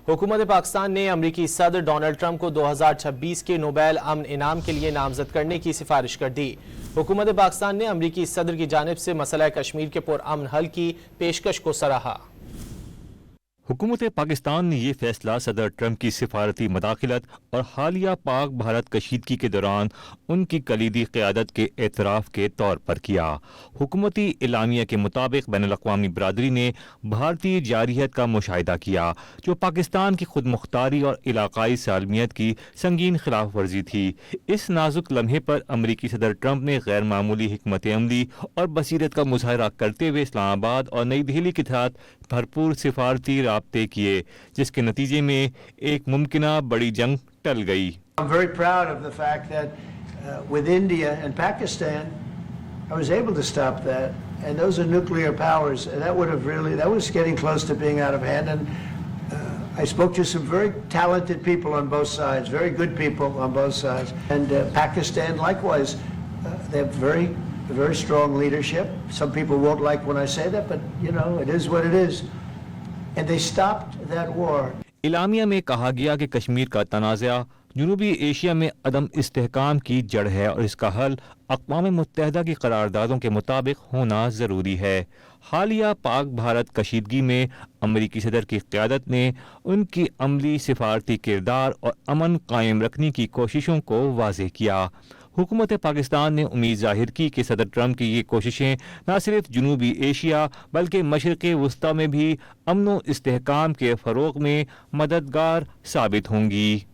हुकूमत पाकिस्तान ने अमरीकी सदर डोनाल्ड ट्रंप को 2026 के नोबेल अमन इनाम के लिए नामजद करने की सिफारिश कर दी। हुकूमत पाकिस्तान ने अमरीकी सदर की जानिब से मसला कश्मीर के पुरअमन हल की पेशकश को सराहा। हुकूमत पाकिस्तान ने यह फैसला सदर ट्रंप की सिफारती मदाखिलत और हालिया पाक भारत कशीदगी के दौरान उनकी कलीदी क़यादत के एतराफ़ के तौर पर किया। हुकूमती एलानिया के मुताबिक बैनुल-अक़वामी बरादरी ने भारतीय जारहियत का मुशाहिदा किया, जो पाकिस्तान की खुद मुख्तारी और इलाकाई सालमियत की संगीन खिलाफ वर्जी थी। इस नाजुक लम्हे पर अमरीकी सदर ट्रंप ने गैर मामूली हिकमत अमली और बसीरत का मुजाहरा करते हुए इस्लामाबाद और नई दिल्ली के साथ भरपूर सिफारती राब्ते किए, जिसके नतीजे में एक मुमकिना बड़ी जंग टल गई। I'm very proud of the fact that with India and Pakistan, I was able to stop that, and those are nuclear powers, and that was getting close to being out of hand. And I spoke to some very talented people on both sides, very good people on both sides, and Pakistan likewise. They have very strong leadership. Some people won't like when I say that, but you know, it is what it is. And they stopped that war. इलामिया में कहा गया कि कश्मीर का तनाज़ा जनूबी Asia में अदम इस्तेहकाम की जड़ है और इसका हल अक़वाम मुत्तहदा की करारदादों के मुताबिक होना ज़रूरी है। हालिया पाक भारत कशीदगी में अमरीकी सदर की क़यादत ने उनकी अमली सिफारती किरदार और अमन कायम रखने की कोशिशों को वाज़ेह किया। हुकूमत पाकिस्तान ने उम्मीद जाहिर की कि सदर ट्रंप की ये कोशिशें न सिर्फ जनूबी एशिया बल्कि मशरिक़ वस्ता में भी अमन व इस्तेहकाम के फ़रोग़ में मददगार साबित होंगी।